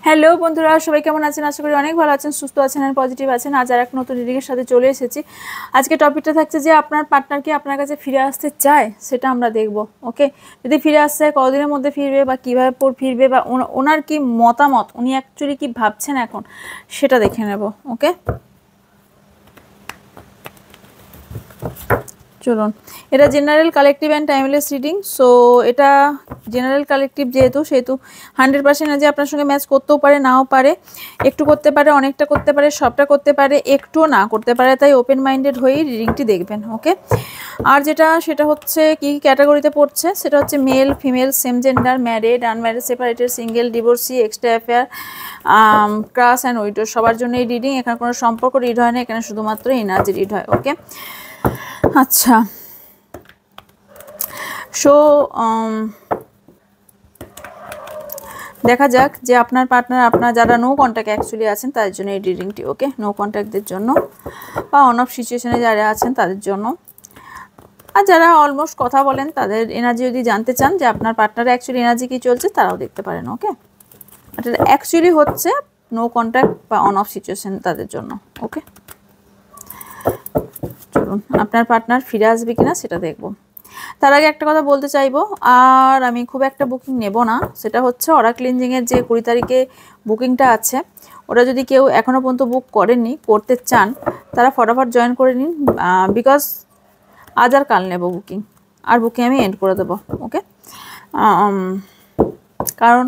Hello বন্ধুরা, সবাই কেমন আছেন? আশা করি অনেক ভালো আছেন, সুস্থ আছেন আর পজিটিভ আছেন। আজ আর এক নতুন রিডিংয়ের সাথে চলে এসেছি। আজকে টপিকটা থাকছে যে আপনার পার্টনার কি আপনার কাছে ফিরে আসতে চায়, সেটা আমরা দেখব। ওকে, যদি ফিরে আসতে চায় কতদিনের মধ্যে ফিরবে বা কীভাবে ফিরবে বা ওনার কি মতামত, উনি অ্যাকচুয়ালি কি ভাবছেন এখন, সেটা দেখে নেব। ওকে, চলুন। এটা general collective and timeless reading. So এটা জেনারেল কালেকটিভ যেহেতু, সেহেতু 100% যে আপনার সঙ্গে ম্যাচ করতেও পারে, নাও পারে, একটু করতে পারে, অনেকটা করতে পারে, সবটা করতে পারে, একটুও না করতে পারে। তাই ওপেন মাইন্ডেড হয়েই রিডিংটি দেখবেন। ওকে, আর সেটা হচ্ছে কি ক্যাটাগরিতে পড়ছে, সেটা হচ্ছে male, female, same gender, married, unmarried, separated, single, divorcee, extra affair, crush and widow, সবার জন্য এই রিডিং। এখানে কোনো সম্পর্ক রিড হয় না, এখানে শুধুমাত্র এনার্জি রিড হয়। ওকে, আচ্ছা। সো দেখা যাক যে আপনার পার্টনার, আপনার যারা নো কন্ট্যাক্ট অ্যাকচুয়ালি আছেন তাদের জন্য এই রিডিংটি। ওকে, নো কন্ট্যাক্টদের জন্য বা অন অফ সিচুয়েশনে যারা আছেন তাদের জন্য, আর যারা অলমোস্ট কথা বলেন তাদের এনার্জি যদি জানতে চান যে আপনার পার্টনার অ্যাকচুয়ালি এনার্জি কী চলছে, তারাও দেখতে পারেন। ওকে, এটা অ্যাকচুয়ালি হচ্ছে নো কন্ট্যাক্ট বা অন অফ সিচুয়েশন তাদের জন্য। ওকে, চলুন আপনার পার্টনার ফিরে আসবে কিনা সেটা দেখব। তার আগে একটা কথা বলতে চাইবো, আর আমি খুব একটা বুকিং নেব না, সেটা হচ্ছে অরা ক্লিনজিংয়ের যে 20 তারিখে বুকিংটা আছে, ওটা যদি কেউ এখনও পর্যন্ত বুক করেননি, করতে চান, তারা ফটাফট জয়েন করে নিন। বিকজ আজ আর কাল নেব বুকিং, আর বুকিং আমি এন্ড করে দেবো। ওকে, কারণ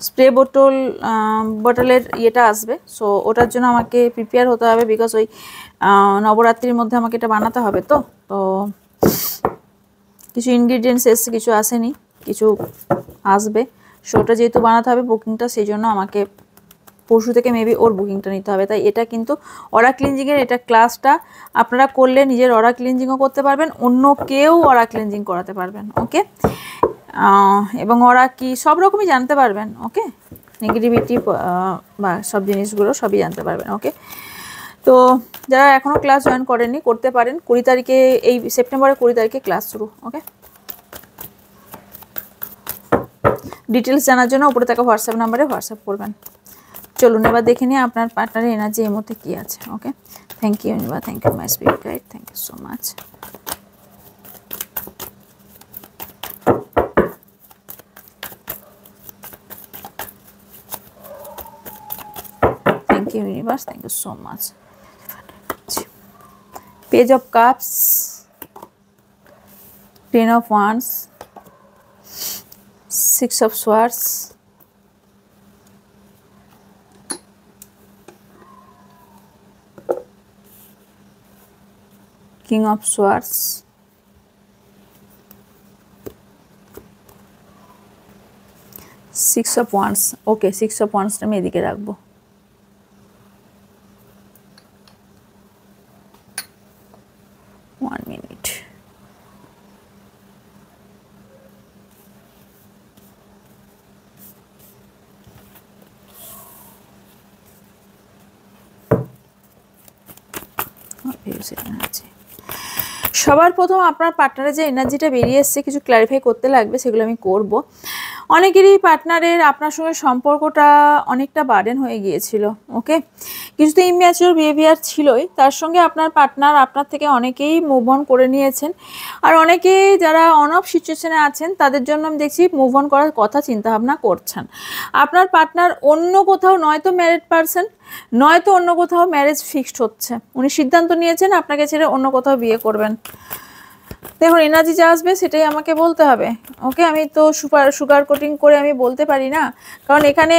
স্প্রে বোতলের ইয়েটা আসবে, সো ওটার জন্য আমাকে প্রিপেয়ার হতে হবে। বিকজ ওই নবরাত্রির মধ্যে আমাকে এটা বানাতে হবে। তো কিছু ইনগ্রিডিয়েন্টস এসছে, কিছু আসেনি, কিছু আসবে। সো ওটা যেহেতু বানাতে হবে বুকিংটা, সেই জন্য আমাকে পরশু থেকে মেবি ওর বুকিংটা নিতে হবে। তাই এটা কিন্তু অরা ক্লিনজিংয়ের এটা ক্লাসটা আপনারা করলে নিজের অরা ক্লিনজিংও করতে পারবেন, অন্য কেউ অরা ক্লিনজিং করাতে পারবেন। ওকে, এবং ওরা কি সব রকমই জানতে পারবেন। ওকে, নেগেটিভিটি বা সব জিনিসগুলো সবই জানতে পারবেন। ওকে, তো যারা এখনও ক্লাস জয়েন করেননি করতে পারেন। 20 তারিখে, এই সেপ্টেম্বরের 20 তারিখে ক্লাস শুরু। ওকে, ডিটেলস জানার জন্য উপরে থাকা হোয়াটসঅ্যাপ নাম্বারে হোয়াটসঅ্যাপ করবেন। চলুন এবার দেখে নিই আপনার পার্টনারের এনার্জি এই মুহূর্তে কী আছে। Okay, thank you universe, thank you my spirit guide, thank you so much. Thank you universe, thank you so much. Page of Cups, Ten of Wands, Six of Swords, King of Swords, Six of Wands. Okay, Six of Wands আমি এদিকে রাখবো। One minute. সবার প্রথম আপনার পার্টনারের যে এনার্জিটা বেরিয়ে এসছে, কিছু ক্ল্যারিফাই করতে লাগবে, সেগুলো আমি করব। অনেকেরই পার্টনারের আপনার সঙ্গে সম্পর্কটা অনেকটা বার্ডেন হয়ে গিয়েছিল। ওকে, কিছু তো ইম্যাচিওর বিহেভিয়ার ছিলই, তার সঙ্গে আপনার পার্টনার আপনার থেকে অনেকেই মুভ অন করে নিয়েছেন। আর অনেকেই যারা অন অফ সিচুয়েশনে আছেন তাদের জন্য আমি দেখছি মুভ অন করার কথা চিন্তাভাবনা করছেন। আপনার পার্টনার অন্য কোথাও, নয়তো ম্যারিড পারসন, নয়তো অন্য কোথাও ম্যারেজ ফিক্সড হচ্ছে, উনি সিদ্ধান্ত নিয়েছেন আপনাকে ছেড়ে অন্য কোথাও বিয়ে করবেন। দেখুন এনার্জি যা আসবে সেটাই আমাকে বলতে হবে। ওকে, আমি তো সুগার কোটিং করে আমি বলতে পারি না, কারণ এখানে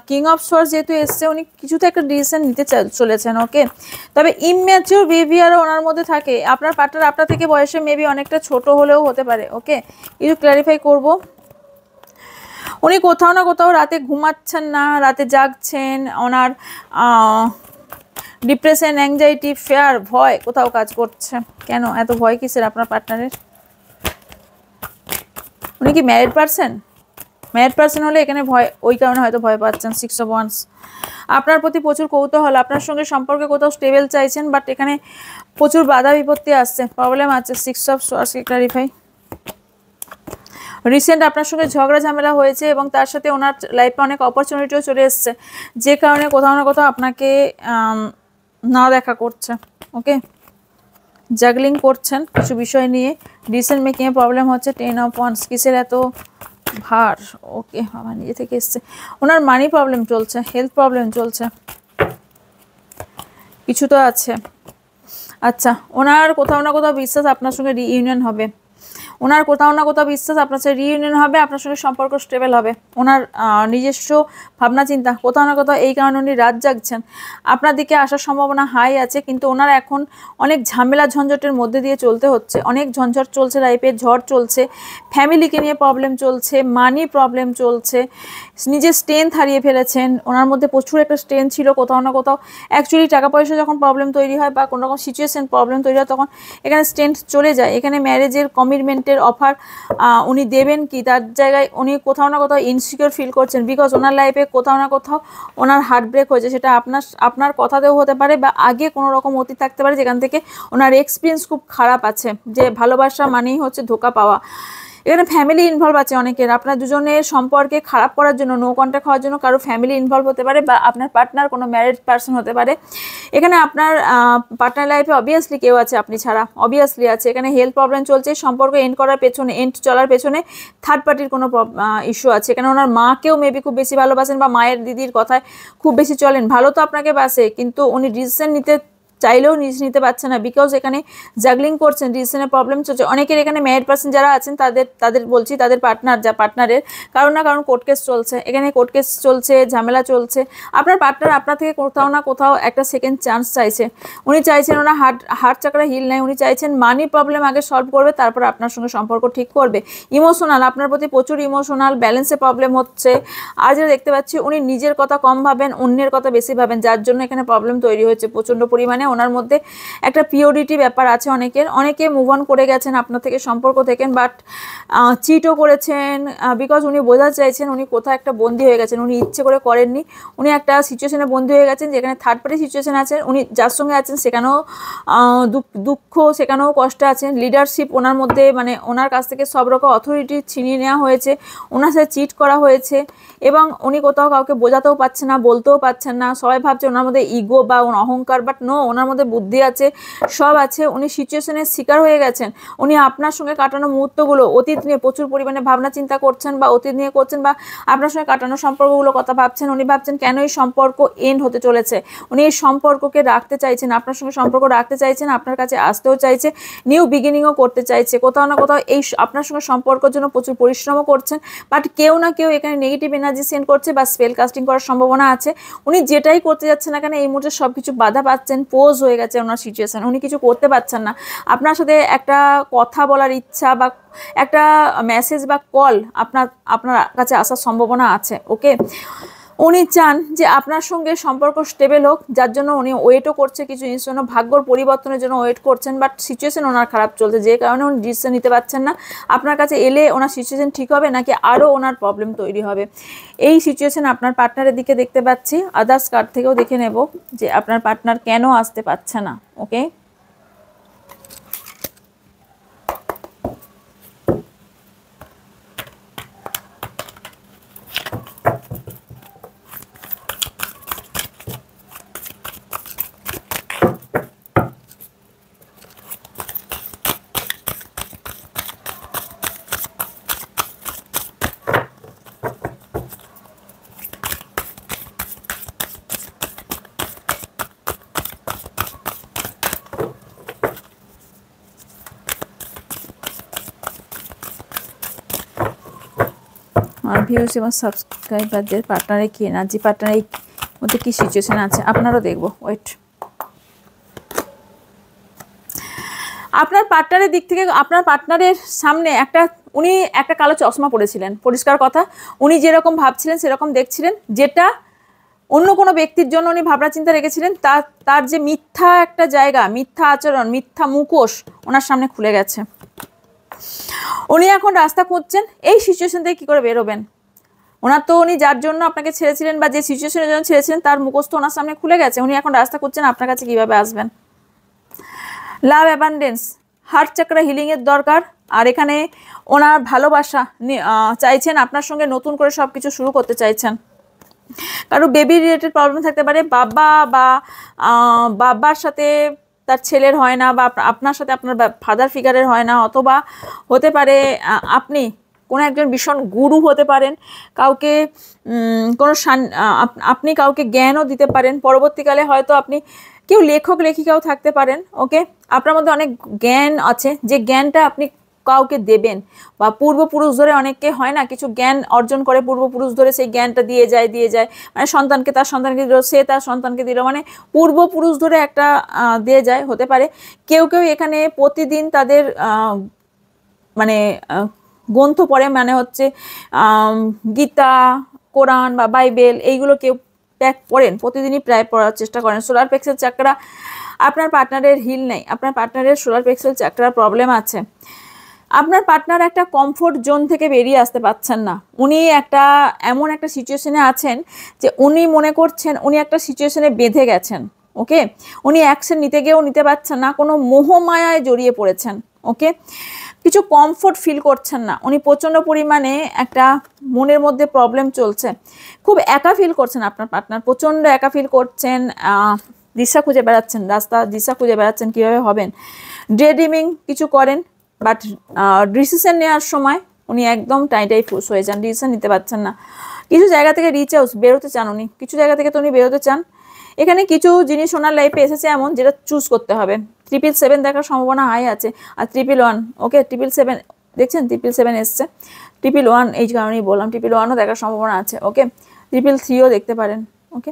কিং অফ সোয়ার্ডস যেহেতু এসছে, উনি কিছুতে একটা ডিসিশন নিতে চলেছেন। ওকে, তবে ইম্যাচিওর বিহেভিয়ারও ওনার মধ্যে থাকে। আপনার পার্টনার আপনার থেকে বয়সে মেবি অনেকটা ছোট হলেও হতে পারে। ওকে, একটু ক্ল্যারিফাই করব। উনি কোথাও না কোথাও রাতে ঘুমাচ্ছেন না, রাতে জাগছেন, ওনার ডিপ্রেশন, অ্যাংজাইটি, ফেয়ার, ভয় কোথাও কাজ করছে। কেন এত ভয় কিসের আপনার পার্টনারের? উনি কি ম্যারিড পারসন? ম্যারিড পারসন হলে এখানে ভয়, ওই কারণে হয়তো ভয় পাচ্ছেন। সিক্স অফ ওয়ান্স, আপনার প্রতি প্রচুর কৌতূহল, আপনার সঙ্গে সম্পর্কে কোথাও স্টেবল চাইছেন, বাট এখানে প্রচুর বাধা বিপত্তি আসছে, প্রবলেম আছে। Six of swords clarify. Recent আপনার সঙ্গে ঝগড়া ঝামেলা হয়েছে এবং তার সাথে ওনার লাইফে অনেক অপরচুনিটিও চলে এসছে, যে কারণে কোথাও না কোথাও আপনাকে না দেখা করছে। ওকে, জাগলিং করছেন কিছু বিষয় নিয়ে, ডিসিশন মেকিংয়ে প্রবলেম হচ্ছে। 10 অফ ওয়ান্স, কিসের এত ভার? ওকে, আমার নিজে থেকে এসছে। ওনার মানি প্রবলেম চলছে, হেলথ প্রবলেম চলছে, কিছু তো আছে। আচ্ছা, ওনার কোথাও না কোথাও বিশ্বাস আপনার সঙ্গে রিইউনিয়ন হবে, ওনার কোথাও না কোথাও বিশ্বাস আপনার সাথে রিইউনিয়ন হবে, আপনার সঙ্গে সম্পর্ক স্টেবল হবে। ওনার নিজস্ব ভাবনা চিন্তা কোথাও না কোথাও, এই কারণে উনি রাত জাগছেন। আপনার দিকে আসার সম্ভাবনা হাই আছে, কিন্তু ওনার এখন অনেক ঝামেলা ঝঞ্ঝটের মধ্যে দিয়ে চলতে হচ্ছে, অনেক ঝঞ্ঝট চলছে, লাইফে ঝড় চলছে, ফ্যামিলিকে নিয়ে প্রবলেম চলছে, মানি প্রবলেম চলছে, নিজের স্ট্রেংথ হারিয়ে ফেলেছেন। ওনার মধ্যে প্রচুর একটা স্ট্রেংথ ছিল, কোথাও না কোথাও অ্যাকচুয়ালি টাকা পয়সা যখন প্রবলেম তৈরি হয় বা কোনো রকম সিচুয়েশন প্রবলেম তৈরি হয়, তখন এখানে স্ট্রেংথ চলে যায়। এখানে ম্যারেজের কমিটমেন্টের অফার উনি দেবেন কি, তার জায়গায় উনি কোথাও না কোথাও ইনসিকিউর ফিল করছেন, বিকজ ওনার লাইফে কোথাও না কোথাও ওনার হার্ট ব্রেক হয়েছে। সেটা আপনার কথাতেও হতে পারে বা আগে কোনো রকম অতীত থাকতে পারে, যেখান থেকে ওনার এক্সপিরিয়েন্স খুব খারাপ আছে, যে ভালোবাসা মানেই হচ্ছে ধোঁকা পাওয়া। এখানে ফ্যামিলি ইনভলভ আছে অনেকের, আপনার দুজনের সম্পর্কে খারাপ করার জন্য, নো কন্ট্যাক্ট হওয়ার জন্য কারো ফ্যামিলি ইনভলভ হতে পারে, বা আপনার পার্টনার কোনো ম্যারিড পার্সন হতে পারে। এখানে আপনার পার্টনার লাইফে অবভিয়াসলি কেউ আছে আপনি ছাড়া, অবভিয়াসলি আছে। এখানে হেলথ প্রবলেম চলছে, সম্পর্ক এন্ড করার পেছনে, এন্ড চলার পেছনে থার্ড পার্টির কোনো ইস্যু আছে। এখানে ওনার মাকেও মেবি খুব বেশি ভালোবাসেন, বা মায়ের দিদির কথায় খুব বেশি চলেন। ভালো তো আপনাকে বাসে, কিন্তু উনি ডিসিশন নিতে চাইলেও নিতে পারছে না, বিকজ এখানে জাগলিং করছেন, ডিসিশনের প্রবলেম চলছে। অনেকের এখানে ম্যারিড পার্সন যারা আছেন তাদের বলছি, তাদের পার্টনারের কারণ না কারণ কোর্ট কেস চলছে, এখানে কোর্ট কেস চলছে, ঝামেলা চলছে। আপনার পার্টনার আপনার থেকে কোথাও না কোথাও একটা সেকেন্ড চান্স চাইছে। উনি চাইছেন ওনার হার্ট চাকরা হিল নেয়, উনি চাইছেন মানি প্রবলেম আগে সলভ করবে, তারপর আপনার সঙ্গে সম্পর্ক ঠিক করবে। ইমোশনাল, আপনার প্রতি প্রচুর ইমোশনাল, ব্যালেন্সে প্রবলেম হচ্ছে। আর যেটা দেখতে পাচ্ছি, উনি নিজের কথা কম ভাবেন, অন্যের কথা বেশি ভাবেন, যার জন্য এখানে প্রবলেম তৈরি হচ্ছে প্রচণ্ড পরিমাণে। ওনার মধ্যে একটা পিওরিটি ব্যাপার আছে অনেকে মুভ অন করে গেছেন আপনার থেকে, সম্পর্ক থেকে, বাট চিটও করেছেন, বিকজ উনি বোঝাতে চাইছেন উনি কোথাও একটা বন্দী হয়ে গেছেন। উনি ইচ্ছে করে করেননি, উনি একটা সিচুয়েশনে বন্দী হয়ে গেছেন, যেখানে থার্ড পার্টি সিচুয়েশন আছেন। উনি যার সঙ্গে আছেন সেখানেও দুঃখ, সেখানেও কষ্ট আছেন। লিডারশিপ ওনার মধ্যে, মানে ওনার কাছ থেকে সব রকম অথরিটি ছিনিয়ে নেওয়া হয়েছে, ওনার সাথে চিট করা হয়েছে, এবং উনি কোথাও কাউকে বোঝাতেও পারছেন না, বলতেও পারছেন না। সবাই ভাবছে ওনার মধ্যে ইগো বা অহংকার, বাট নো, ওনার মধ্যে বুদ্ধি আছে, সব আছে। উনি সিচুয়েশনের শিকার হয়ে গেছেন। উনি আপনার সঙ্গে কাটানো মুহূর্তগুলো, অতীত নিয়ে প্রচুর পরিমাণে ভাবনা চিন্তা করছেন, বা অতীত নিয়ে করছেন, বা আপনার সঙ্গে কাটানো সম্পর্কগুলো কথা ভাবছেন। উনি ভাবছেন কেন এই সম্পর্ক এন্ড হতে চলেছে। উনি এই সম্পর্ককে রাখতে চাইছেন, আপনার সঙ্গে সম্পর্ক রাখতে চাইছেন, আপনার কাছে আসতেও চাইছে, নিউ বিগিনিংও করতে চাইছে। কোথাও না কোথাও এই আপনার সঙ্গে সম্পর্কের জন্য প্রচুর পরিশ্রমও করছেন, বাট কেউ না কেউ এখানে নেগেটিভ এনার্জি সেন্ড করছে বা স্পেল কাস্টিং করার সম্ভাবনা আছে। উনি যেটাই করতে যাচ্ছেন না কেন, এই মুহূর্তে সব কিছু বাধা পাচ্ছেন, পোজ হয়ে গেছে ওনার সিচুয়েশন, উনি কিছু করতে পারছেন না। আপনার সাথে একটা কথা বলার ইচ্ছা বা একটা মেসেজ বা কল আপনার কাছে আসার সম্ভাবনা আছে। ওকে, উনি চান যে আপনার সঙ্গে সম্পর্ক স্টেবল হোক, যার জন্য উনি ওয়েটও করছে, কিছু জিনিসের জন্য ভাগ্যর পরিবর্তনের জন্য ওয়েট করছেন, বাট সিচুয়েশন ওনার খারাপ চলছে, যে কারণে উনি ডিসিশন নিতে পারছেন না। আপনার কাছে এলে ওনার সিচুয়েশন ঠিক হবে, নাকি আরও ওনার প্রবলেম তৈরি হবে, এই সিচুয়েশন আপনার পার্টনারের দিকে দেখতে পাচ্ছি। আদার্স কার্ড থেকেও দেখে নেব যে আপনার পার্টনার কেন আসতে পারছে না। ওকে, আর ভিউস এবং সাবস্ক্রাইবারদের পার্টনারে কি এনার্জি, পার্টনারের মধ্যে কি সিচুয়েশন আছে আপনারও দেখবো। ওয়েট, আপনার পার্টনারের দিক থেকে, আপনার পার্টনারের সামনে উনি একটা কালো চশমা পরেছিলেন, পরিষ্কার কথা। উনি যেরকম ভাবছিলেন সেরকম দেখছিলেন, যেটা অন্য কোনো ব্যক্তির জন্য উনি ভাবনা চিন্তা রেখেছিলেন, তার যে মিথ্যা একটা জায়গা, মিথ্যা আচরণ, মিথ্যা মুখোশ ওনার সামনে খুলে গেছে। উনি এখন রাস্তা খুঁজছেন এই সিচুয়েশন থেকে কী করে বেরোবেন। উনি যার জন্য আপনাকে ছেড়েছিলেন বা যে সিচুয়েশনের জন্য ছেড়েছিলেন, তার মুখোশ তো ওনার সামনে খুলে গেছে। উনি এখন রাস্তা খুঁজছেন আপনার কাছে কীভাবে আসবেন। লাভ অ্যাবান্ডেন্স, হার্ট চাকরা হিলিংয়ের দরকার। আর এখানে ওনার ভালোবাসা চাইছেন, আপনার সঙ্গে নতুন করে সব কিছু শুরু করতে চাইছেন। কারো বেবি রিলেটেড প্রবলেম থাকতে পারে, বাবা বা বাবার সাথে তার ছেলের হয় না, বা আপনার সাথে আপনার ফাদার ফিগারের হয় না, অথবা হতে পারে আপনি কোনো একজন ভীষণ গুরু হতে পারেন, কাউকে কোনো আপনি কাউকে জ্ঞানও দিতে পারেন। পরবর্তীকালে হয়তো আপনি কেউ লেখক লেখিকাও থাকতে পারেন। ওকে, আপনার মধ্যে অনেক জ্ঞান আছে, যে জ্ঞানটা আপনি কাউকে দেবেন, বা পূর্বপুরুষ ধরে অনেককে হয় না কিছু জ্ঞান অর্জন করে, পূর্বপুরুষ ধরে সেই জ্ঞানটা দিয়ে যায়, মানে সন্তানকে তার সন্তানকে দিল, সে তার সন্তানকে দিল, মানে পূর্বপুরুষ ধরে একটা দিয়ে যায়। হতে পারে কেউ কেউ এখানে প্রতিদিন তাদের মানে গ্রন্থ পড়ে, মানে হচ্ছে গীতা, কোরআন বা বাইবেল, এইগুলো কেউ পড়েন, প্রতিদিনই প্রায় পড়ার চেষ্টা করেন। সোলার প্লেক্সাস চাকরা আপনার পার্টনারের হিল নেই, আপনার পার্টনারের সোলার প্লেক্সাস চাকরার প্রবলেম আছে। আপনার পার্টনার একটা কমফোর্ট জোন থেকে বেরিয়ে আসতে পারছেন না। উনি এমন একটা সিচুয়েশনে আছেন যে উনি মনে করছেন উনি একটা সিচুয়েশনে বেঁধে গেছেন। ওকে, উনি অ্যাকশন নিতে গিয়েও নিতে পারছেন না, কোনো মোহমায়ায় জড়িয়ে পড়েছেন। ওকে, কিছু কমফোর্ট ফিল করছেন না, উনি প্রচণ্ড পরিমাণে একটা মনের মধ্যে প্রবলেম চলছে, খুব একা ফিল করছেন। আপনার পার্টনার প্রচণ্ড একা ফিল করছেন, দিশা খুঁজে বেড়াচ্ছেন, দিশা খুঁজে বেড়াচ্ছেন কীভাবে হবেন। ডে ড্রিমিং কিছু করেন, বাট ডিসিশন নেওয়ার সময় উনি একদম টাইটাই ফুস হয়ে যান, ডিসিশন নিতে পারছেন না। কিছু জায়গা থেকে বেরোতে চান উনি, কিছু জায়গা থেকে তো উনি বেরোতে চান। এখানে কিছু জিনিস ওনার লাইফে এসেছে এমন, যেটা চুজ করতে হবে। 777 দেখার সম্ভাবনা হাই আছে, আর 111। ওকে, 777 দেখছেন, 777 এসছে, 111 এই কারণেই বললাম, 111ও দেখার সম্ভাবনা আছে। ওকে, 333ও দেখতে পারেন। ওকে,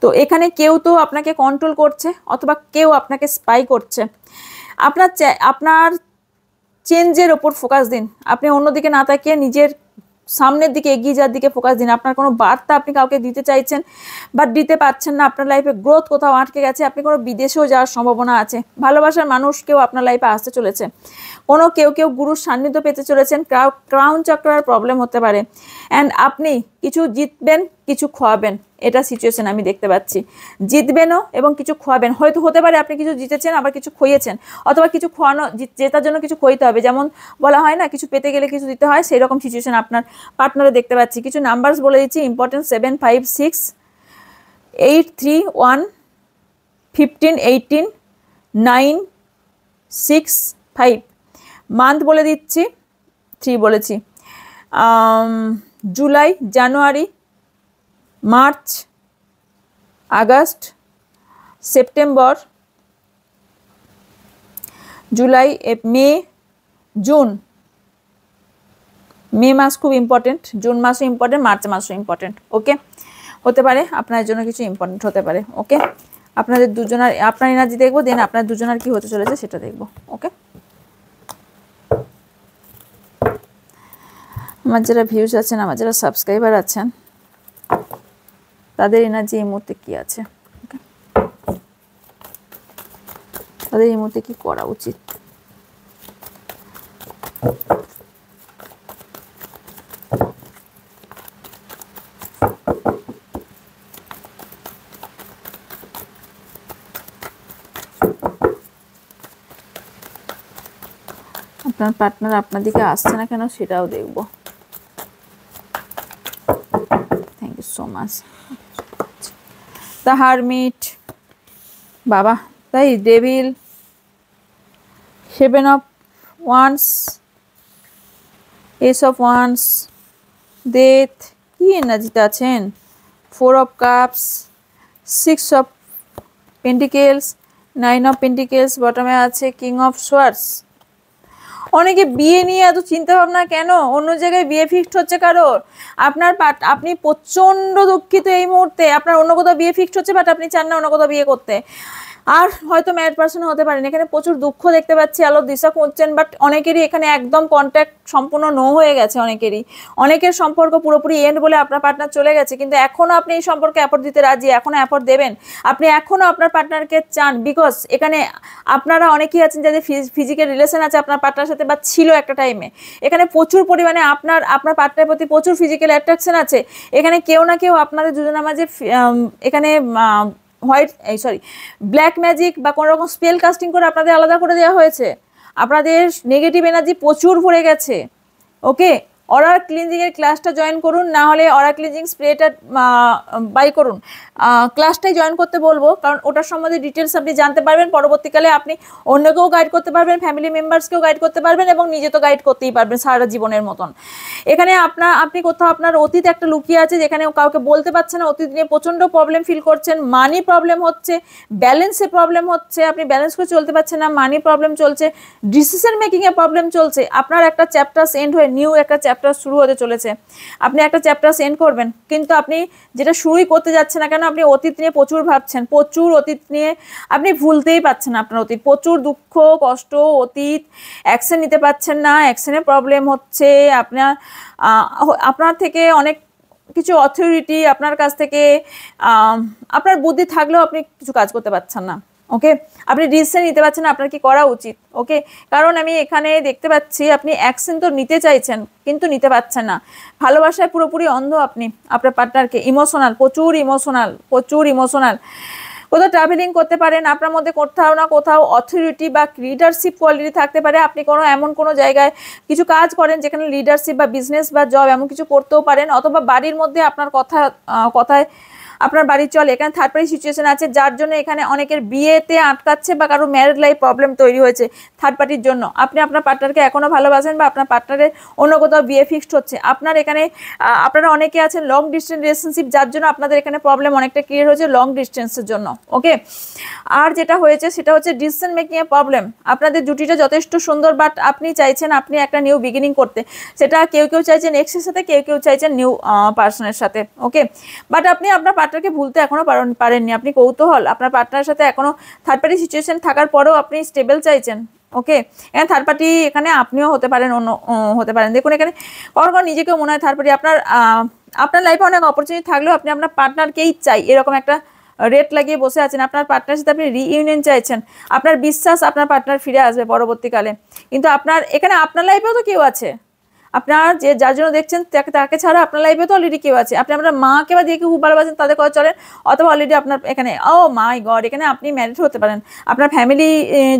তো এখানে কেউ তো আপনাকে কন্ট্রোল করছে, অথবা কেউ আপনাকে স্পাই করছে। আপনার চেঞ্জের ওপর ফোকাস দিন, আপনি অন্যদিকে না তাকিয়ে নিজের সামনের দিকে এগিয়ে যাওয়ার দিকে ফোকাস দিন। আপনার কোনো বার্তা আপনি কাউকে দিতে চাইছেন বাট দিতে পারছেন না, আপনার লাইফে গ্রোথ কোথাও আটকে গেছে, আপনি কোনো বিদেশেও যাওয়ার সম্ভাবনা আছে, ভালোবাসার মানুষ কেউ আপনার লাইফে আসতে চলেছে, কেউ গুরুর সান্নিধ্য পেতে চলেছেন, ক্রাউন চক্রার প্রবলেম হতে পারে। অ্যান্ড আপনি কিছু জিতবেন, কিছু খোয়াবেন, এটা সিচুয়েশন আমি দেখতে পাচ্ছি। জিতবেনও এবং কিছু খোয়াবেন, হয়তো হতে পারে আপনি কিছু জিতেছেন আবার কিছু খইয়েছেন, অথবা কিছু জেতার জন্য কিছু খইতে হবে। যেমন বলা হয় না, কিছু পেতে গেলে কিছু দিতে হয়, সেই রকম সিচুয়েশন আপনার পার্টনারে দেখতে পাচ্ছি। কিছু নাম্বারস বলে দিচ্ছি ইম্পর্টেন্ট: 7, 5, 6, 8, 3, 1, 15, 18, 9, 6, 5। মান্থ বলে দিচ্ছি, 3 বলেছি, জুলাই, জানুয়ারি, মার্চ, আগস্ট, সেপ্টেম্বর, জুলাই, মে, জুন। মে মাস খুব ইম্পর্টেন্ট, জুন মাসও ইম্পর্টেন্ট, মার্চ মাসও ইম্পর্টেন্ট। ওকে, হতে পারে আপনার জন্য কিছু ইম্পর্টেন্ট হতে পারে। ওকে, আপনাদের দুজনের, আপনার এনার্জি দেখবো, দেন আপনার দুজনের কি হতে চলেছে সেটা দেখবো। ওকে, আমার যারা ভিউজ আছেন, আমার যারা সাবস্ক্রাইবার আছেন, তাদের এনার্জি এই মুহূর্তে কি আছে, তাদের এই মুহূর্তে কি করা উচিত। আপনার পার্টনার আপনার দিকে আসছে না কেন সেটাও দেখবো। Thank you so much. The hermit, বাবা, তাই devil, 7 of Wands, Ace of Wands, death, কি এনার্জিতে আছেন, 4 of Cups, 6 of Pentacles, 9 of Pentacles, বটমে আছে কিং অফ সোয়ার্ডস। অনেকে বিয়ে নিয়ে এত চিন্তা ভাবনা কেন, অন্য জায়গায় বিয়ে ফিক্সড হচ্ছে কারোর, আপনি প্রচণ্ড দুঃখিত এই মুহূর্তে, আপনার অন্য কোথাও বিয়ে ফিক্সড হচ্ছে, বাট আপনি চান না অন্য কোথাও বিয়ে করতে, আর হয়তো ম্যারিড পার্সন হতে পারেন। এখানে প্রচুর দুঃখ দেখতে পাচ্ছি, আলোর দিশা খুঁজছেন, বাট অনেকেরই এখানে একদম কন্ট্যাক্ট সম্পূর্ণ নো হয়ে গেছে, অনেকের সম্পর্ক পুরোপুরি এন্ড বলে আপনার পার্টনার চলে গেছে, কিন্তু এখনও আপনি এই সম্পর্কে অ্যাফোর্ট দিতে রাজি, এখনও অ্যাফোর্ট দেবেন, আপনি এখনও আপনার পার্টনারকে চান, বিকজ এখানে আপনারা অনেকেই আছেন যাদের ফিজিক্যাল রিলেশন আছে আপনার পার্টনারের সাথে, বা ছিল একটা টাইমে। এখানে প্রচুর পরিমাণে আপনার পার্টনারের প্রতি প্রচুর ফিজিক্যাল অ্যাট্রাকশন আছে। এখানে কেউ না কেউ আপনাদের দুজনের মাঝে এখানে ব্ল্যাক ম্যাজিক বা কোনো রকম স্পেল কাস্টিং করে আপনাদের আলাদা করে দেওয়া হয়েছে। আপনাদের নেগেটিভ এনার্জি প্রচুর ভরে গেছে। ওকে, অরা ক্লিনজিংয়ের ক্লাসটা জয়েন করুন, না হলে অরা ক্লিনজিং স্প্রেটা বাই করুন। ক্লাসটাই জয়েন করতে বলবো, কারণ ওটার সম্বন্ধে ডিটেলস আপনি জানতে পারবেন। পরবর্তীকালে আপনি অন্যকেও গাইড করতে পারবেন, ফ্যামিলি মেম্বার্সকেও গাইড করতে পারবেন, এবং নিজে তো গাইড করতেই পারবেন সারা জীবনের মতন। এখানে আপনি কোথাও আপনার অতীত একটা লুকিয়ে আছে, যেখানে কাউকে বলতে পারছেন না, অতীত নিয়ে প্রচণ্ড প্রবলেম ফিল করছেন, মানি প্রবলেম হচ্ছে, ব্যালেন্সে প্রবলেম হচ্ছে, আপনি ব্যালেন্স করে চলতে পারছেন না, মানি প্রবলেম চলছে, ডিসিশন মেকিংয়ে প্রবলেম চলছে। আপনার একটা চ্যাপ্টার এন্ড হয়ে নিউ একটা চ্যাপ্টার শুরু হতে চলেছে, আপনি একটা চ্যাপ্টার এন্ড করবেন, কিন্তু আপনি যেটা শুরুই করতে যাচ্ছেন না কেন, আপনি অতীত নিয়ে প্রচুর ভাবছেন, প্রচুর অতীত নিয়ে আপনি ভুলতেই পারছেন না আপনার অতীত, প্রচুর দুঃখ কষ্ট অতীত, অ্যাকশন নিতে পারছেন না, অ্যাকশনে প্রবলেম হচ্ছে, আপনার থেকে অনেক কিছু অথরিটি আপনার কাছ থেকে, আপনার বুদ্ধি থাকলেও আপনি কিছু কাজ করতে পারছেন না। ওকে, আপনি ডিসিশন নিতে পারছেন না আপনার কি করা উচিত। ওকে, কারণ আমি এখানে দেখতে পাচ্ছি আপনি অ্যাকশন তো নিতে চাইছেন কিন্তু নিতে পারছেন না, ভালোবাসায় পুরোপুরি অন্ধ আপনি আপনার পার্টনারকে, প্রচুর ইমোশনাল। কোথাও ট্রাভেলিং করতে পারেন, আপনার মধ্যে কোথাও না কোথাও অথরিটি বা লিডারশিপ কোয়ালিটি থাকতে পারে, আপনি এমন কোনো জায়গায় কিছু কাজ করেন যেখানে লিডারশিপ বা বিজনেস বা জব এমন কিছু করতেও পারেন, অথবা বাড়ির মধ্যে আপনার কথায় আপনার বাড়ির চলে। এখানে থার্ড পার্টি সিচুয়েশন আছে, যার জন্য এখানে অনেকের বিয়েতে আটকাচ্ছে বা কারো ম্যারিড লাইফ প্রবলেম তৈরি হয়েছে থার্ড পার্টির জন্য। আপনি আপনার পার্টনারকে এখনও ভালোবাসেন বা আপনার পার্টনারের অন্য কোথাও বিয়ে ফিক্সড হচ্ছে। আপনারা অনেকে আছেন লং ডিস্টেন্স রিলেশনশিপ, যার জন্য আপনাদের এখানে প্রবলেম অনেকটা ক্রিয়েট হয়েছে লং ডিস্টেন্সের জন্য। ওকে, আর যেটা হয়েছে সেটা হচ্ছে ডিসিশন মেকিংয়ে প্রবলেম। আপনাদের জুটিটা যথেষ্ট সুন্দর, বাট আপনি চাইছেন আপনি একটা নিউ বিগিনিং করতে, সেটা কেউ চাইছেন এক্সের সাথে, কেউ চাইছেন নিউ পার্সনের সাথে। ওকে, বাট আপনি আপনার পার্টনারকে ভুলতে এখনো পারেননি, আপনি কৌতূহল, আপনার পার্টনারের সাথে এখনো থার্ড পার্টি সিচুয়েশন থাকার পরেও আপনি স্টেবল চাইছেন। ওকে, এখানে থার্ড পার্টি, এখানে আপনিও হতে পারেন, অন্য হতে পারেন। দেখুন এখানে কখন নিজেকেও মনে হয় থার্ড পার্টি, আপনার লাইফে অনেক অপরচুনিটি থাকলেও আপনি আপনার পার্টনারকেই চাই এরকম একটা রেট লাগিয়ে বসে আছেন। আপনার পার্টনারের সাথে আপনি রিইউনিয়ন চাইছেন, আপনার বিশ্বাস আপনার পার্টনার ফিরে আসবে পরবর্তীকালে, কিন্তু আপনার লাইফেও তো কেউ আছে, আপনার যার জন্য দেখছেন তাকে ছাড়া আপনার লাইফে তো অলরেডি কেউ আছে। আপনি আপনার মাকে বা দিয়ে খুব ভালোবাসেন, তাদের কথা চলেন, অথবা অলরেডি আপনার এখানে মাই গড, এখানে আপনি ম্যারিড হতে পারেন, আপনার ফ্যামিলি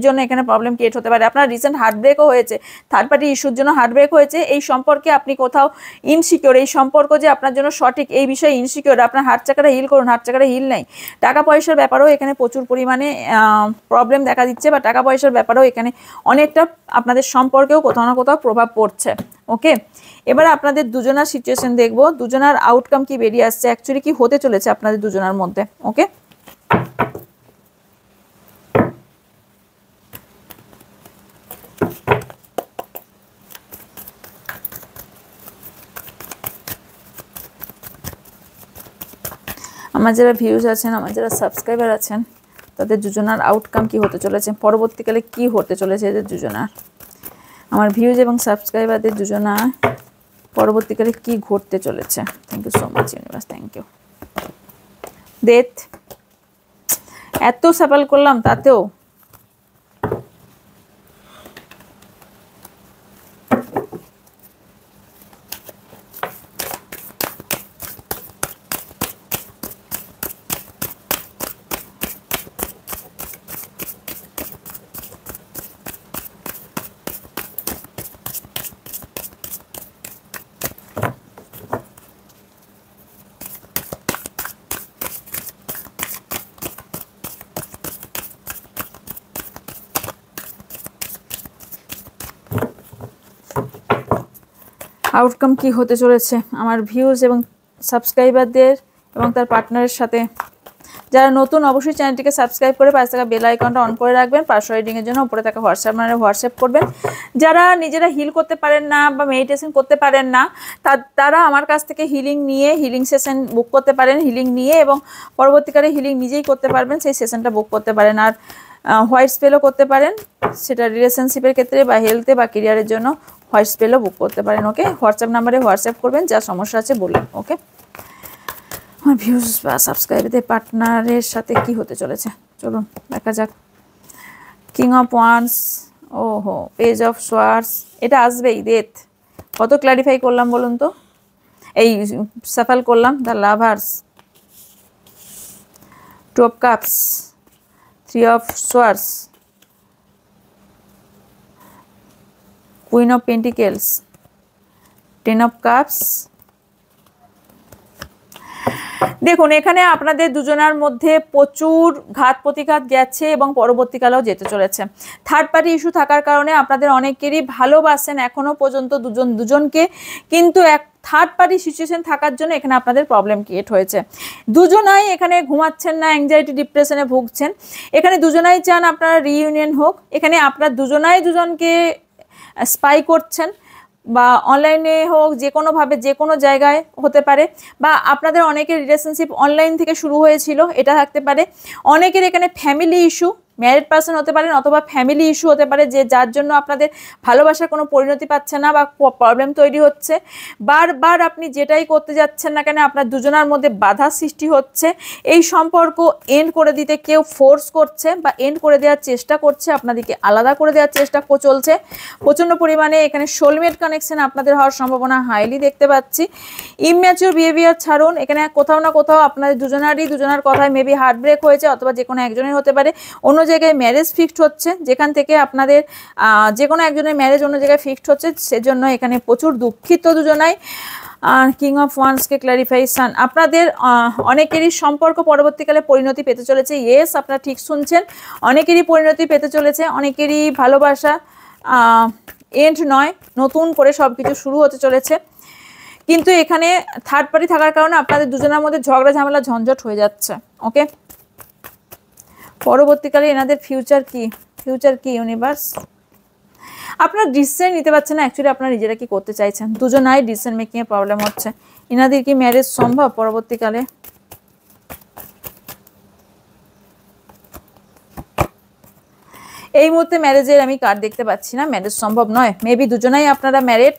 জন্য এখানে প্রবলেম ক্রিয়েট হতে পারে, আপনার রিসেন্ট হার্টব্রেকও হয়েছে, থার্ড পার্টি ইস্যুর জন্য হার্টব্রেক হয়েছে। এই সম্পর্কে আপনি কোথাও ইনসিকিওর, এই সম্পর্ক যে আপনার জন্য সঠিক এই বিষয়ে ইনসিকিওর, আপনার হার্ট চাকাটা হিল করুন, হার্ট চাকাটা হিল নাই। টাকা পয়সার ব্যাপারেও এখানে প্রচুর পরিমাণে প্রবলেম দেখা দিচ্ছে, বা টাকা পয়সার ব্যাপারেও এখানে অনেকটা আপনাদের সম্পর্কেও কোথাও না কোথাও প্রভাব পড়ছে। ওকে, এবার আপনাদের দুজনার সিচুয়েশন দেখবো, দুজনার আউটকাম কি বেরিয়ে আসছে, অ্যাকচুয়ালি কি হতে চলেছে আপনাদের দুজনার মধ্যে। ওকে, আমার যারা ভিউজ আছেন, আমার যারা সাবস্ক্রাইবার আছেন, তাদের দুজনার আউটকাম কি হতে চলেছে, পরবর্তীকালে কি হতে চলেছে এদের দুজনার, আমার ভিউজ এবং সাবস্ক্রাইবারদের দুজনা পরবর্তীকালে কি ঘটতে চলেছে। Thank you so much universe, thank you. Death, এত সাফল করলাম তাতেও আউটকাম কি হতে চলেছে আমার ভিউজ এবং সাবস্ক্রাইবারদের এবং তার পার্টনারের সাথে। যারা নতুন অবশ্যই চ্যানেলটিকে সাবস্ক্রাইব করে পাশে থাকা বেল আইকনটা অন করে রাখবেন, পার্সোনাল রিডিংয়ের জন্য উপরে থাকা হোয়াটসঅ্যাপ করবেন। যারা নিজেরা হিল করতে পারেন না বা মেডিটেশন করতে পারেন না, তারা আমার কাছ থেকে হিলিং সেশন বুক করতে পারেন, হিলিং নিয়ে এবং পরবর্তীকালে হিলিং নিজেই করতে পারবেন, সেই সেশনটা বুক করতে পারেন। আর হোয়াইট স্পেলও করতে পারেন, সেটা রিলেশনশিপের ক্ষেত্রে বা হেলথে বা কেরিয়ারের জন্য হোয়াইট স্পেলও বুক করতে পারেন। ওকে, হোয়াটসঅ্যাপ নাম্বারে হোয়াটসঅ্যাপ করবেন, যা সমস্যা আছে বলুন। ওকে, আমার ভিউজ বা সাবস্ক্রাইবারদের পার্টনারের সাথে কি হতে চলেছে চলুন দেখা যাক। কিং অফ ওয়ান্স, ওহো, পেজ অফ সোয়ার্ডস, এটা আসবেই। ডেথ, কত ক্লারিফাই করলাম বলুন তো, এই সাফল করলাম। The lovers, two of cups, three of swords, queen of pentacles, 10 of cups. দেখুন এখানে আপনাদের দুজনের মধ্যে প্রচুর ঘাত প্রতিঘাত গেছে এবং পরবর্তীকালেও যেতে চলেছে। থার্ড পার্টি ইস্যু থাকার কারণে আপনাদের অনেকেরই ভালোবাসেন এখনো পর্যন্ত দুজনকে, কিন্তু এক থার্ড পার্টি সিচুয়েশন থাকার জন্য এখানে আপনাদের প্রবলেম ক্রিয়েট হয়েছে। দুজনাই এখানে ঘুমাচ্ছেন না, অ্যাংজাইটি ডিপ্রেশনে ভুগছেন। এখানে দুজনাই চান আপনারা রিইউনিয়ন হোক। এখানে আপনারা দুজনাই দুজনকে স্পাই করছেন, বা অনলাইনে হোক, যে কোনোভাবে যে কোনো জায়গায় হতে পারে, বা আপনাদের অনেকের রিলেশনশিপ অনলাইন থেকে শুরু হয়েছিল, এটা থাকতে পারে। অনেকের এখানে ফ্যামিলি ইস্যু, ম্যারিড পার্সন হতে পারেন, অথবা ফ্যামিলি ইস্যু হতে পারে, যে যার জন্য আপনাদের ভালোবাসার কোনো পরিণতি পাচ্ছে না বা প্রবলেম তৈরি হচ্ছে। বারবার আপনি যেটাই করতে যাচ্ছেন না কেন আপনার দুজনের মধ্যে বাধা সৃষ্টি হচ্ছে। এই সম্পর্ক এন্ড করে দিতে কেউ ফোর্স করছে বা এন্ড করে দেওয়ার চেষ্টা করছে, আপনাদেরকে আলাদা করে দেওয়ার চেষ্টা চলছে প্রচণ্ড পরিমাণে। এখানে সোলমেট কানেকশন আপনাদের হওয়ার সম্ভাবনা হাইলি দেখতে পাচ্ছি। ইম্যাচিওর বিহেভিয়ার ছাড়ুন, এখানে কোথাও না কোথাও আপনাদের দুজনের কথায় মেবি হার্ট ব্রেক হয়েছে, অথবা যে কোনো একজনের হতে পারে। অন্য জায়গায় ম্যারেজ ফিক্সড হচ্ছে, যেখান থেকে আপনাদের যে কোনো একজনের ম্যারেজ অন্য জায়গায় ফিক্সড হচ্ছে, সেজন্য এখানে প্রচুর দুঃখিত দুজনাই। কিং অফ ওয়ান্সকে ক্ল্যারিফাইশন, আপনাদের অনেকেরই সম্পর্ক পরবর্তীকালে পরিণতি পেতে চলেছে। ইয়েস, আপনারা ঠিক শুনছেন, অনেকেরই পরিণতি পেতে চলেছে, অনেকেরই ভালোবাসা এন্ড নয়, নতুন করে সব কিছু শুরু হতে চলেছে। কিন্তু এখানে থার্ড পার্টি থাকার কারণে আপনাদের দুজনের মধ্যে ঝগড়া ঝামেলা ঝঞ্ঝট হয়ে যাচ্ছে। ওকে, পরবর্তীকালে এনাদের ফিউচার কি ইউনিভার্স? আপনারা ডিসিশন নিতে পারছেন না অ্যাকচুয়ালি আপনারা নিজেরা কি করতে চাইছেন। দুজনাই ডিসিশন মেকিং এ প্রবলেম হচ্ছে। এনাদের কি ম্যারেজ সম্ভব পরবর্তীকালে? এই মুহূর্তে ম্যারেজের আমি কার্ড দেখতে পাচ্ছি না, ম্যারেজ সম্ভব নয়। মেবি দুজনাই আপনারা ম্যারিড,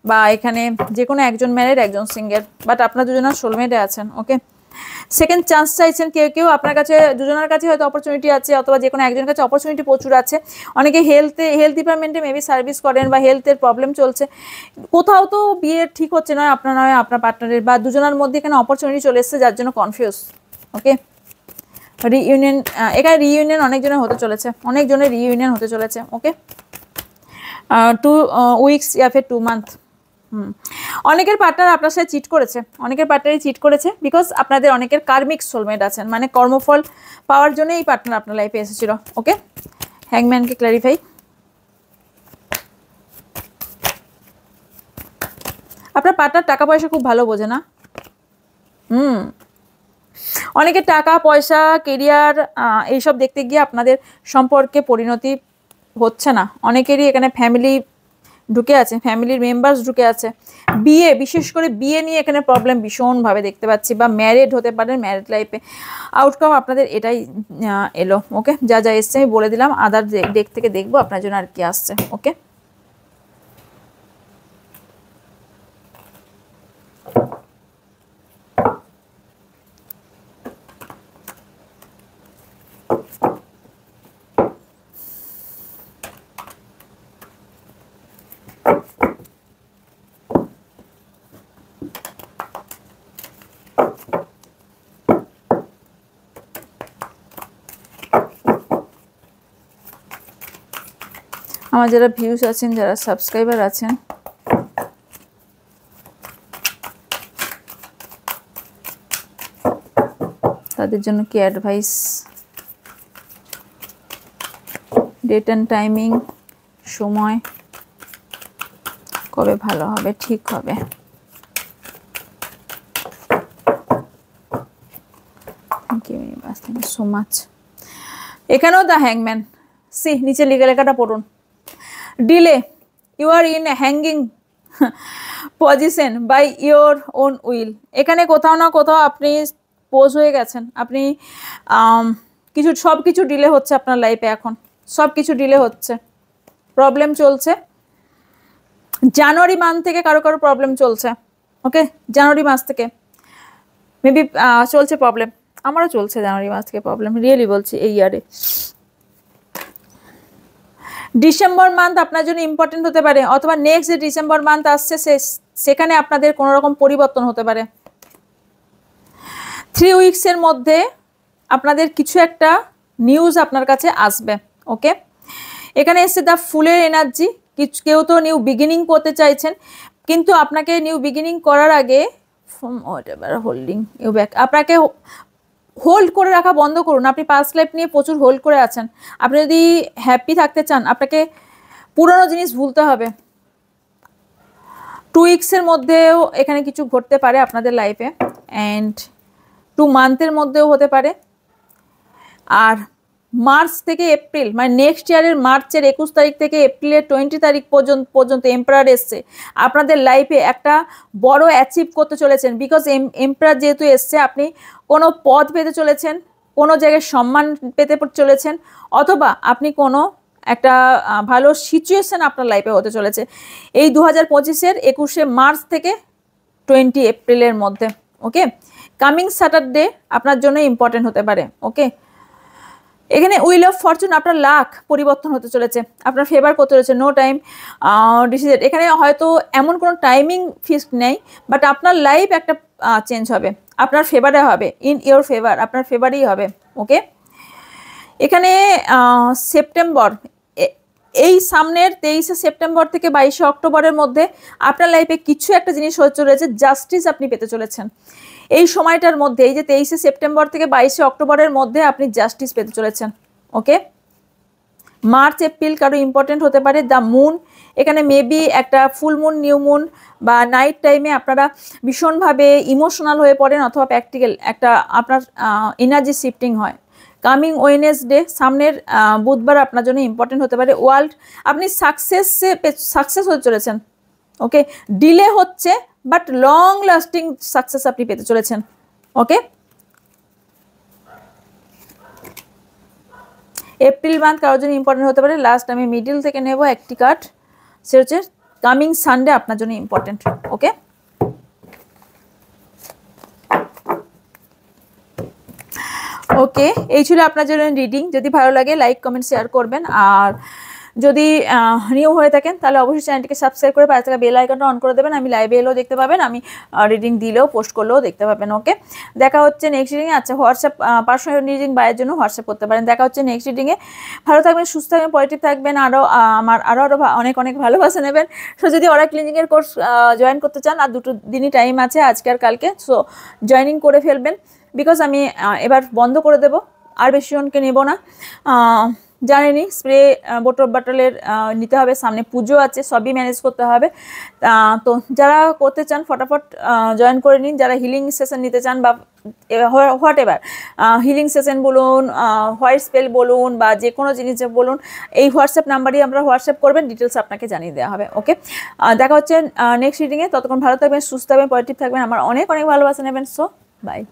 বা এখানে যে কোনো একজন ম্যারিড একজন সিঙ্গেল, বাট আপনারা দুজনের সোলমেটে আছেন। ওকে, সেকেন্ড চান্স চাইছেন কেউ আপনার কাছে, দুজনের কাছে হয়তো অপরচুনিটি আছে, অথবা যে কোনো একজনের কাছে অপরচুনিটি প্রচুর আছে। অনেকে হেলথ ডিপার্টমেন্টে মেবি সার্ভিস করেন, বা হেলথের প্রবলেম চলছে, কোথাও তো বিয়ে ঠিক হচ্ছে নয় আপনার পার্টনারের, বা দুজনের মধ্যে এখানে অপরচুনিটি চলে এসছে যার জন্য কনফিউজ। ওকে, রিইউনিয়ন, এখানে রিইউনিয়ন অনেকজনের হতে চলেছে, অনেকজনের রিইউনিয়ন হতে চলেছে। ওকে, 2 উইকস या फिर 2 মান্থ। অনেকের পার্টনার আপনার সাথে চিট করেছে, অনেকের পার্টনারই চিট করেছে, বিকজ আপনাদের অনেকের কার্মিক সোলমেট আছেন, মানে কর্মফল পাওয়ার জন্য এই পার্টনার আপনার লাইফে এসেছিল। ওকে, হ্যাংম্যানকে ক্ল্যারিফাই। আপনার পার্টনার টাকা পয়সা খুব ভালো বোঝে না। অনেকের টাকা পয়সা, কেরিয়ার এইসব দেখতে গিয়ে আপনাদের সম্পর্কে পরিণতি হচ্ছে না। অনেকেরই এখানে ফ্যামিলি ঢুকে আছে, ফ্যামিলির মেম্বার্স ঢুকে আছে। বিয়ে, বিশেষ করে বিয়ে নিয়ে এখানে প্রবলেম ভীষণভাবে দেখতে পাচ্ছি, বা ম্যারিড হতে পারেন, ম্যারিড লাইফে আউটকাম আপনাদের এটাই এলো। ওকে, যা এসছে আমি বলে দিলাম, আদার ডেক থেকে দেখবো আপনার জন্য আর কি আসছে। ওকে, আমার যারা ভিউস আছেন, যারা সাবস্ক্রাইবার আছেন, তাদের জন্য কি অ্যাডভাইস? ডেট অ্যান্ড টাইমিং, সময় কবে ভালো হবে, ঠিক হবে? Thank you so much. এখানেও দ্য হ্যাংম্যান। সি, নিচে লেখাটা পড়ুন। Delay, you are in a hanging position by your own will. এখানে কোথাও না কোথাও আপনি পোজ হয়ে গেছেন, আপনি সব কিছু ডিলে হচ্ছে আপনার লাইফে, এখন সব কিছু ডিলে হচ্ছে, প্রবলেম চলছে। জানুয়ারি মান্থ থেকে কারো প্রবলেম চলছে। ওকে, জানুয়ারি মাস থেকে মেবি চলছে প্রবলেম, আমারও চলছে জানুয়ারি মাস থেকে প্রবলেম, রিয়েলি বলছি এই ইয়ারে। ডিসেম্বর মান্থ আপনার জন্য ইম্পর্টেন্ট হতে পারে, অথবা নেক্সট যে ডিসেম্বর মান্থ আসছে সেখানে আপনাদের কোনো রকম পরিবর্তন হতে পারে। 3 উইকসের মধ্যে আপনাদের কিছু একটা নিউজ আপনার কাছে আসবে। ওকে, এখানে এসছে দ্য ফুলের এনার্জি, কেউ তো নিউ বিগিনিং করতে চাইছেন, কিন্তু আপনাকে নিউ বিগিনিং করার আগে হোল্ডিং ইউ ব্যাক, আপনাকে হোল্ড করে রাখা বন্ধ করুন। আপনি পাস্ট লাইফ নিয়ে প্রচুর হোল্ড করে আছেন। আপনি যদি হ্যাপি থাকতে চান, আপনাকে পুরনো জিনিস ভুলতে হবে। 2 উইক্সের মধ্যেও এখানে কিছু ঘটতে পারে আপনাদের লাইফে, অ্যান্ড 2 মান্থের মধ্যেও হতে পারে। আর মার্চ থেকে এপ্রিল, মানে নেক্সট ইয়ারের মার্চের 21 তারিখ থেকে এপ্রিলের 20 তারিখ পর্যন্ত এম্পারার এসছে। আপনাদের লাইফে একটা বড় অ্যাচিভ করতে চলেছেন, বিকজ এম্পারার যেহেতু এসছে, আপনি কোনো পদ পেতে চলেছেন, কোনো জায়গায় সম্মান পেতে চলেছেন, অথবা আপনি কোনো একটা ভালো সিচুয়েশন আপনার লাইফে হতে চলেছে এই 2025-এর 21শে মার্চ থেকে 20 এপ্রিলের মধ্যে। ওকে, কামিং স্যাটারডে আপনার জন্য ইম্পর্টেন্ট হতে পারে। ওকে, এখানে উইল অফ ফরচুন, আপনার লাক পরিবর্তন হতে চলেছে, আপনার ফেভার করতে চলেছে। নো টাইম ডিসিশন, এখানে হয়তো এমন কোনো টাইমিং ফিক্সড নেই, বাট আপনার লাইফ একটা চেঞ্জ হবে, আপনার ফেভারে হবে, ইন ইওর ফেভার, আপনার ফেভারেই হবে। ওকে, এখানে সেপ্টেম্বর, এই সামনের 23শে সেপ্টেম্বর থেকে 22শে অক্টোবরের মধ্যে আপনার লাইফে কিছু একটা জিনিস হতে চলেছে, জাস্টিস আপনি পেতে চলেছেন। এই সময়টার মধ্যে, এই যে 23শে সেপ্টেম্বর থেকে 22শে অক্টোবরের মধ্যে আপনি জাস্টিস পেতে চলেছেন। ওকে, মার্চ এপ্রিল কারো ইম্পর্টেন্ট হতে পারে। দ্য মুন, এখানে মেবি একটা ফুল মুন, নিউ মুন বা নাইট টাইমে আপনারা ভীষণভাবে ইমোশনাল হয়ে পড়েন, অথবা প্র্যাকটিক্যাল একটা আপনার এনার্জি শিফটিং হয়। কামিং ওয়েডনেসডে, সামনের বুধবার আপনার জন্য ইম্পর্টেন্ট হতে পারে। ওয়ার্ল্ড, আপনি সাকসেস হতে চলেছেন। ওকে, ডিলে হচ্ছে বাট লং লাস্টিং সাকসেস আপনি পেতে চলেছেন। ওকে, এপ্রিল মান্থ কারোর জন্য ইম্পর্টেন্ট হতে পারে। লাস্ট আমি মিডিল থেকে নেব একটি কার্ড, সে হচ্ছে কামিং সানডে আপনার জন্য ইম্পর্টেন্ট। ওকে, ওকে, এই ছিল আপনার জন্য রিডিং। যদি ভালো লাগে লাইক কমেন্ট শেয়ার করবেন, আর যদি নিউ হয়ে থাকেন তাহলে অবশ্যই চ্যানেলটিকে সাবস্ক্রাইব করে পাশে থাকা বেল আইকনটা অন করে দেবেন। আমি লাইভে এলেও দেখতে পাবেন, আমি রিডিং দিলেও পোস্ট করলেও দেখতে পাবেন। ওকে, দেখা হচ্ছে নেক্সট রিডিংয়ে। আচ্ছা, হোয়াটসঅ্যাপ পার্সোনাল রিডিং বাইরের জন্য হোয়াটসঅ্যাপ করতে পারেন। দেখা হচ্ছে নেক্সট রিডিংয়ে। ভালো থাকবেন, সুস্থ থাকবেন, পজিটিভ থাকবেন, আরও অনেক অনেক ভালোবাসা নেবেন। সো যদি ওরা ক্লিনিকের কোর্স জয়েন করতে চান, আর 2 দিনই টাইম আছে, আজকে আর কালকে, সো জয়েনিং করে ফেলবেন, বিকজ আমি এবার বন্ধ করে দেব, আর বেশি জনকে নেব না। জানেনি স্প্রে বটলের নিতে হবে, সামনে পুজো আছে, সবই ম্যানেজ করতে হবে। তো যারা করতে চান ফটাফট জয়েন করে নিন। যারা হিলিং সেশন নিতে চান, বা হোয়াট এভার হিলিং সেশন বলুন, হোয়াইট স্পেল বলুন, বা যে কোনো জিনিস বলুন, এই হোয়াটসঅ্যাপ নাম্বারই আমরা হোয়াটসঅ্যাপ করবেন, ডিটেলস আপনাকে জানিয়ে দেওয়া হবে। ওকে, দেখা হচ্ছে নেক্সট রিডিংয়ে। ততক্ষণ ভালো থাকবেন, সুস্থ থাকবেন, পজিটিভ থাকবেন, আমার অনেক অনেক ভালোবাসা নেবেন। So by.